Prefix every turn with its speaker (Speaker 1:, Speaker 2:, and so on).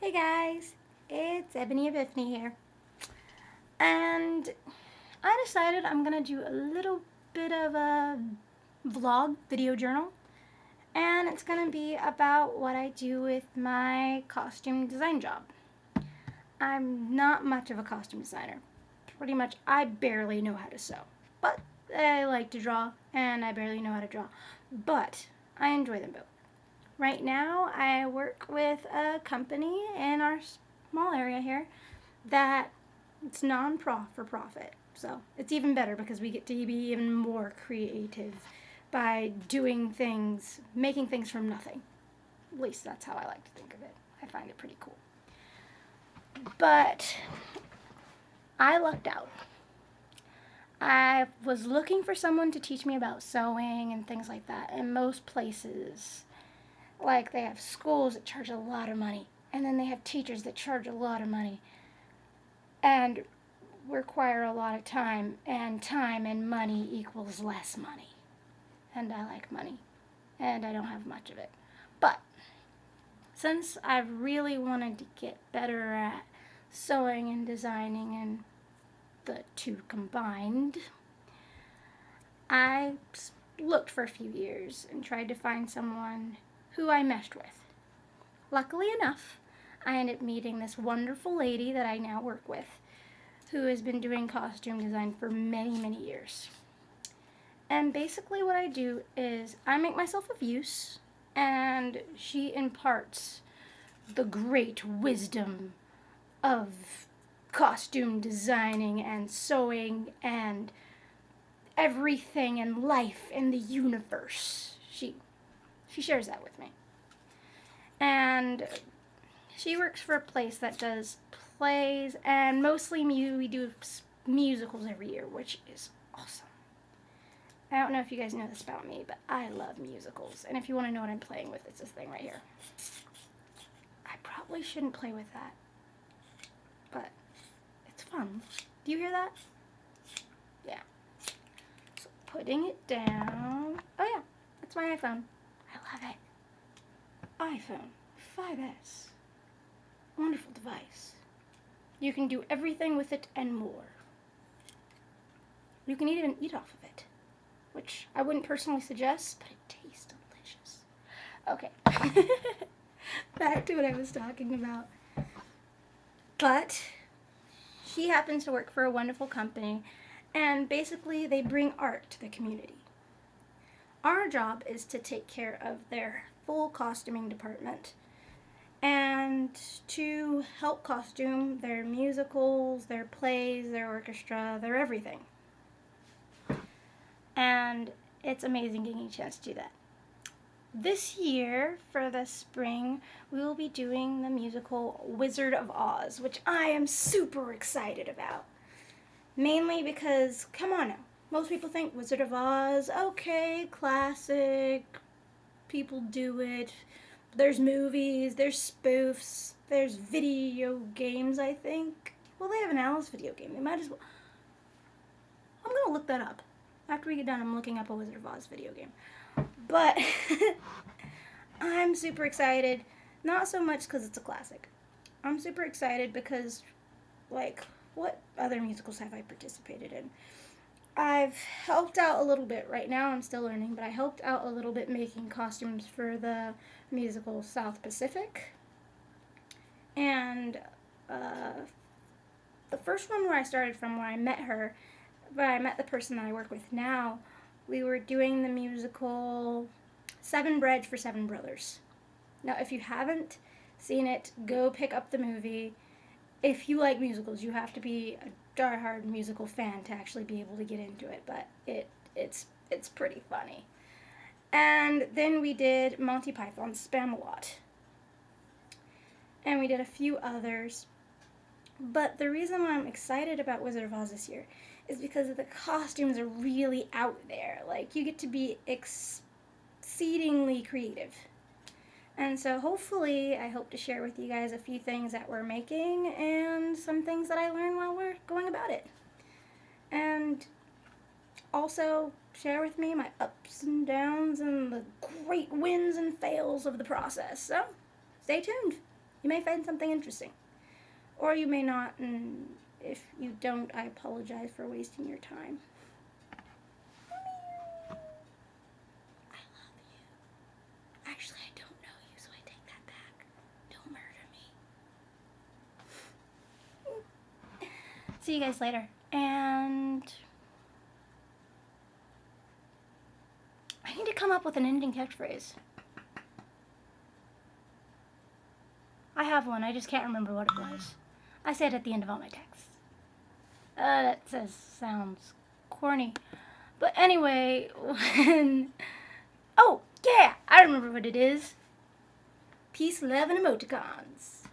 Speaker 1: Hey guys, it's Ebonyepiphany here, and I decided I'm gonna do a little bit of a vlog video journal, and it's gonna be about what I do with my costume design job. I'm not much of a costume designer. Pretty much, I barely know how to sew, but I like to draw, and I barely know how to draw, but I enjoy them both. Right now, I work with a company in our small area here that it's for profit. So it's even better because we get to be even more creative by doing things, making things from nothing. At least that's how I like to think of it. I find it pretty cool. But I lucked out. I was looking for someone to teach me about sewing and things like that, and most places, like, they have schools that charge a lot of money, and then they have teachers that charge a lot of money and require a lot of time and money equals less money. And I like money, and I don't have much of it. But since I've really wanted to get better at sewing and designing and the two combined, I looked for a few years and tried to find someone who I meshed with. Luckily enough, I ended up meeting this wonderful lady that I now work with, who has been doing costume design for many, many years. And basically what I do is I make myself of use, and she imparts the great wisdom of costume designing and sewing and everything in life and the universe. She shares that with me. And she works for a place that does plays, and mostly we do musicals every year, which is awesome. I don't know if you guys know this about me, but I love musicals. And if you want to know what I'm playing with, it's this thing right here. I probably shouldn't play with that, but it's fun. Do you hear that? Yeah. So putting it down. Oh yeah, that's my iPhone. I love it. iPhone 5S. Wonderful device. You can do everything with it and more. You can even eat off of it, which I wouldn't personally suggest, but it tastes delicious. Okay. Back to what I was talking about. But she happens to work for a wonderful company, and basically they bring art to the community. Our job is to take care of their full costuming department and to help costume their musicals, their plays, their orchestra, their everything. And it's amazing getting a chance to do that. This year, for the spring, we will be doing the musical Wizard of Oz, which I am super excited about. Mainly because, come on now, most people think Wizard of Oz, okay, classic, people do it. There's movies, there's spoofs, there's video games, I think. Well, they have an Alice video game. They might as well. I'm going to look that up. After we get done, I'm looking up a Wizard of Oz video game. But I'm super excited. Not so much because it's a classic. I'm super excited because, like, what other musicals have I participated in? I've helped out a little bit. Right now I'm still learning, but I helped out a little bit making costumes for the musical South Pacific. And the first one where I started from, where I met her, where I met the person that I work with now, we were doing the musical Seven Bread for Seven Brothers. Now, if you haven't seen it, go pick up the movie. If you like musicals, you have to be a diehard musical fan to actually be able to get into it, but it's pretty funny. And then we did Monty Python's Spamalot. And we did a few others. But the reason why I'm excited about Wizard of Oz this year is because the costumes are really out there. Like, you get to be exceedingly creative. And so hopefully I hope to share with you guys a few things that we're making and some things that I learned while we're going about it. And also share with me my ups and downs and the great wins and fails of the process. So stay tuned. You may find something interesting. Or you may not, and if you don't, I apologize for wasting your time. I love you. Actually, I don't know you, so I take that back. Don't murder me. See you guys later. And I need to come up with an ending catchphrase. I have one, I just can't remember what it was. I say it at the end of all my texts. That sounds corny. But anyway, oh, yeah, I remember what it is. Peace, love, and emoticons.